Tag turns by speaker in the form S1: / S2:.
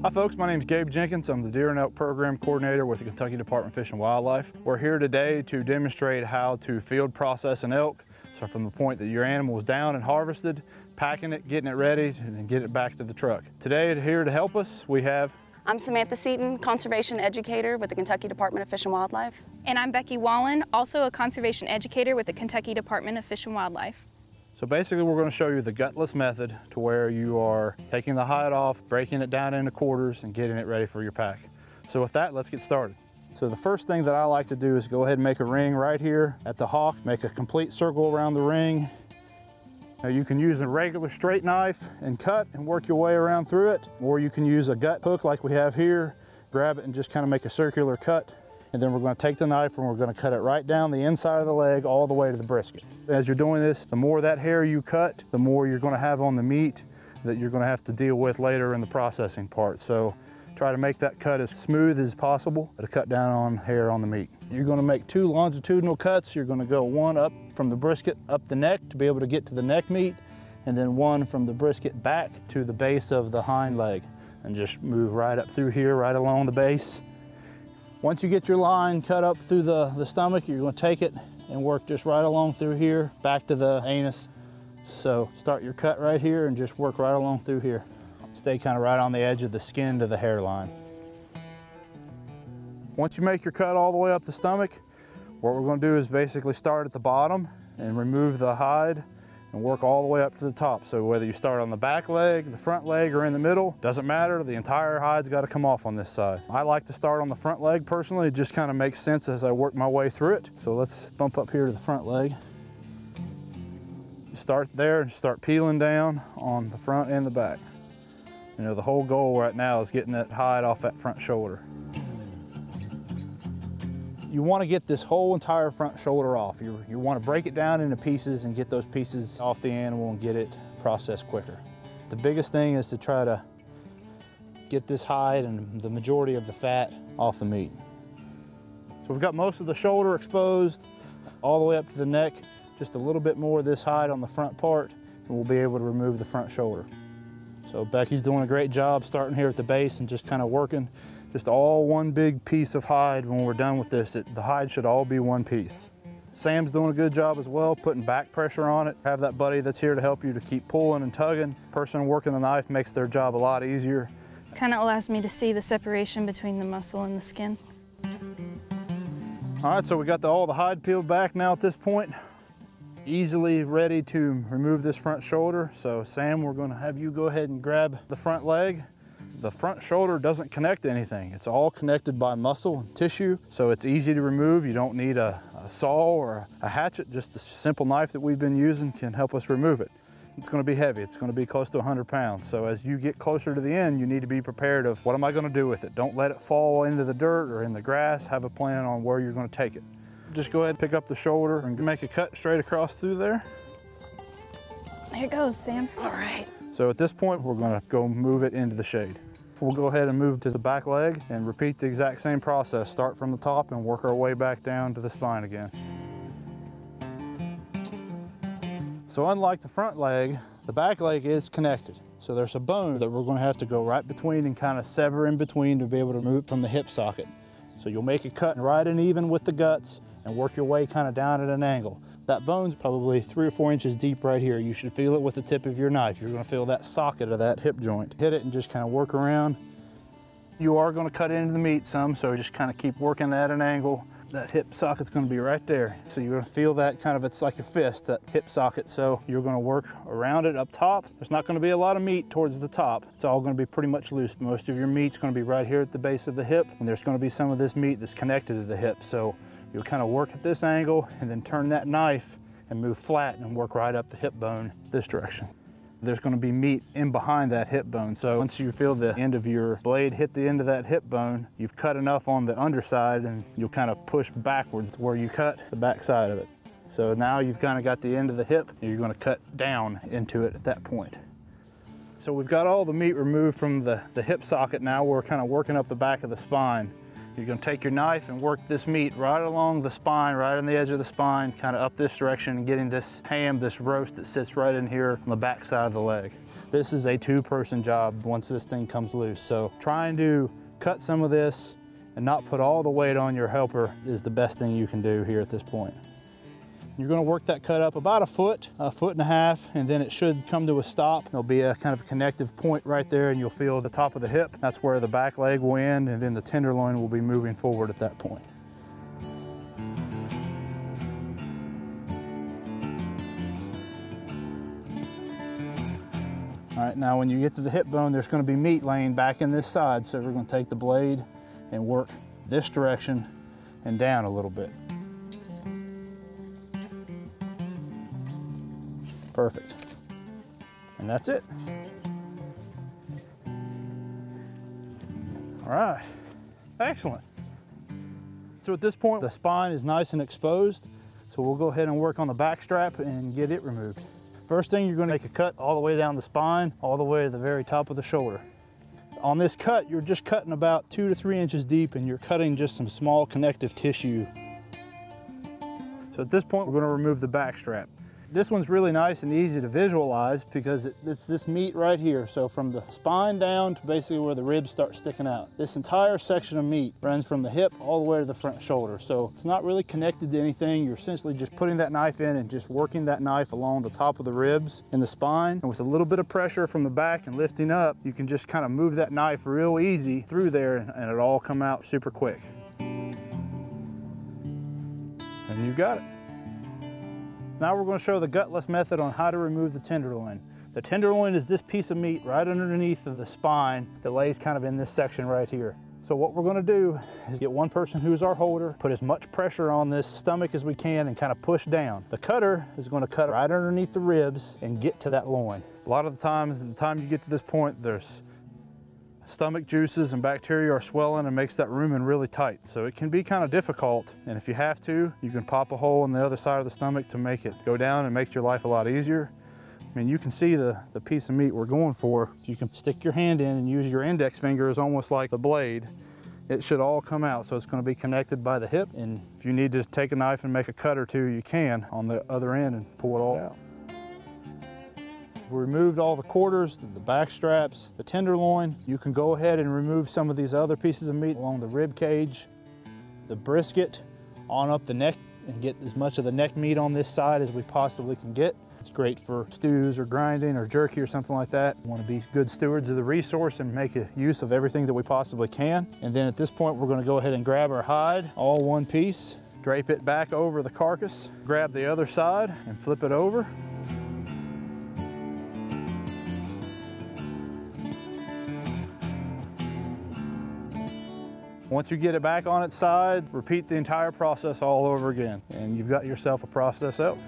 S1: Hi folks, my name is Gabe Jenkins. I'm the Deer and Elk Program Coordinator with the Kentucky Department of Fish and Wildlife. We're here today to demonstrate how to field process an elk. So from the point that your animal is down and harvested, packing it, getting it ready, and then get it back to the truck. Today, here to help us, we have...
S2: I'm Samantha Seaton, Conservation Educator with the Kentucky Department of Fish and Wildlife.
S3: And I'm Becky Wallen, also a Conservation Educator with the Kentucky Department of Fish and Wildlife.
S1: So basically we're going to show you the gutless method to where you are taking the hide off, breaking it down into quarters, and getting it ready for your pack. So with that, let's get started. So the first thing that I like to do is go ahead and make a ring right here at the hock, make a complete circle around the ring. Now you can use a regular straight knife and cut and work your way around through it, or you can use a gut hook like we have here, grab it and just kind of make a circular cut. And then we're going to take the knife and we're going to cut it right down the inside of the leg all the way to the brisket. As you're doing this, the more that hair you cut, the more you're going to have on the meat that you're going to have to deal with later in the processing part. So try to make that cut as smooth as possible to cut down on hair on the meat. You're going to make 2 longitudinal cuts. You're going to go one up from the brisket up the neck to be able to get to the neck meat, and then one from the brisket back to the base of the hind leg, and just move right up through here, right along the base. Once you get your line cut up through the stomach, you're going to take it and work just right along through here, back to the anus. So start your cut right here and just work right along through here. Stay kind of right on the edge of the skin to the hairline. Once you make your cut all the way up the stomach, what we're going to do is basically start at the bottom and remove the hide and work all the way up to the top. So whether you start on the back leg, the front leg, or in the middle, doesn't matter. The entire hide's got to come off on this side. I like to start on the front leg personally. It just kind of makes sense as I work my way through it. So let's bump up here to the front leg. Start there and start peeling down on the front and the back. You know, the whole goal right now is getting that hide off that front shoulder. You want to get this whole entire front shoulder off. You want to break it down into pieces and get those pieces off the animal and get it processed quicker. The biggest thing is to try to get this hide and the majority of the fat off the meat. So we've got most of the shoulder exposed all the way up to the neck, just a little bit more of this hide on the front part, and we'll be able to remove the front shoulder. So Becky's doing a great job starting here at the base and just kind of working just all one big piece of hide. When we're done with this, the hide should all be one piece. Sam's doing a good job as well, putting back pressure on it. Have that buddy that's here to help you to keep pulling and tugging. Person working the knife makes their job a lot easier.
S3: Kind of allows me to see the separation between the muscle and the skin.
S1: All right, so we got all the hide peeled back now at this point. Easily ready to remove this front shoulder. So Sam, we're going to have you go ahead and grab the front leg. The front shoulder doesn't connect to anything. It's all connected by muscle and tissue, so it's easy to remove. You don't need a saw or a hatchet. Just a simple knife that we've been using can help us remove it. It's going to be heavy. It's going to be close to 100 pounds. So as you get closer to the end, you need to be prepared of what am I going to do with it? Don't let it fall into the dirt or in the grass. Have a plan on where you're going to take it. Just go ahead and pick up the shoulder and make a cut straight across through there.
S3: There it goes, Sam.
S2: All right.
S1: So at this point, we're going to go move it into the shade. We'll go ahead and move to the back leg and repeat the exact same process. Start from the top and work our way back down to the spine again. So unlike the front leg, the back leg is connected. So there's a bone that we're going to have to go right between and kind of sever in between to be able to move from the hip socket. So you'll make a cut right and even with the guts and work your way kind of down at an angle. That bone's probably 3 or 4 inches deep right here. You should feel it with the tip of your knife. You're going to feel that socket of that hip joint. Hit it and just kind of work around. You are going to cut into the meat some, so just kind of keep working at an angle. That hip socket's going to be right there. So you're going to feel that kind of, it's like a fist, that hip socket. So you're going to work around it up top. There's not going to be a lot of meat towards the top. It's all going to be pretty much loose. Most of your meat's going to be right here at the base of the hip, and there's going to be some of this meat that's connected to the hip. So you'll kind of work at this angle and then turn that knife and move flat and work right up the hip bone this direction. There's going to be meat in behind that hip bone. So once you feel the end of your blade hit the end of that hip bone, you've cut enough on the underside and you'll kind of push backwards where you cut the back side of it. So now you've kind of got the end of the hip and you're going to cut down into it at that point. So we've got all the meat removed from the hip socket. Now we're kind of working up the back of the spine. You're going to take your knife and work this meat right along the spine, right on the edge of the spine, kind of up this direction, and getting this ham, this roast that sits right in here on the back side of the leg. This is a 2-person job once this thing comes loose. So trying to cut some of this and not put all the weight on your helper is the best thing you can do here at this point. You're gonna work that cut up about a foot and a half, and then it should come to a stop. There'll be a kind of a connective point right there, and you'll feel the top of the hip. That's where the back leg will end, and then the tenderloin will be moving forward at that point. All right, now when you get to the hip bone, there's gonna be meat laying back in this side, so we're gonna take the blade and work this direction and down a little bit. Perfect. And that's it. All right, excellent. So at this point, the spine is nice and exposed, so we'll go ahead and work on the back strap and get it removed. First thing, you're gonna make a cut all the way down the spine, all the way to the very top of the shoulder. On this cut, you're just cutting about 2 to 3 inches deep, and you're cutting just some small connective tissue. So at this point, we're gonna remove the back strap. This one's really nice and easy to visualize because it's this meat right here. So from the spine down to basically where the ribs start sticking out. This entire section of meat runs from the hip all the way to the front shoulder. So it's not really connected to anything. You're essentially just putting that knife in and just working that knife along the top of the ribs and the spine. And with a little bit of pressure from the back and lifting up, you can just kind of move that knife real easy through there, and it'll all come out super quick. And you got it. Now we're going to show the gutless method on how to remove the tenderloin. The tenderloin is this piece of meat right underneath of the spine that lays kind of in this section right here. So what we're going to do is get one person who's our holder, put as much pressure on this stomach as we can and kind of push down. The cutter is going to cut right underneath the ribs and get to that loin. A lot of the times, at the time you get to this point, there's stomach juices and bacteria are swelling and makes that rumen really tight. So it can be kind of difficult. And if you have to, you can pop a hole in the other side of the stomach to make it go down and makes your life a lot easier. I mean, you can see the piece of meat we're going for. You can stick your hand in and use your index finger as almost like the blade. It should all come out. So it's going to be connected by the hip. And if you need to take a knife and make a cut or two, you can on the other end and pull it all out. We removed all the quarters, the back straps, the tenderloin. You can go ahead and remove some of these other pieces of meat along the rib cage, the brisket, on up the neck, and get as much of the neck meat on this side as we possibly can get. It's great for stews or grinding or jerky or something like that. We want to be good stewards of the resource and make use of everything that we possibly can. And then at this point, we're going to go ahead and grab our hide, all one piece, drape it back over the carcass, grab the other side and flip it over. Once you get it back on its side, repeat the entire process all over again, and you've got yourself a processed elk.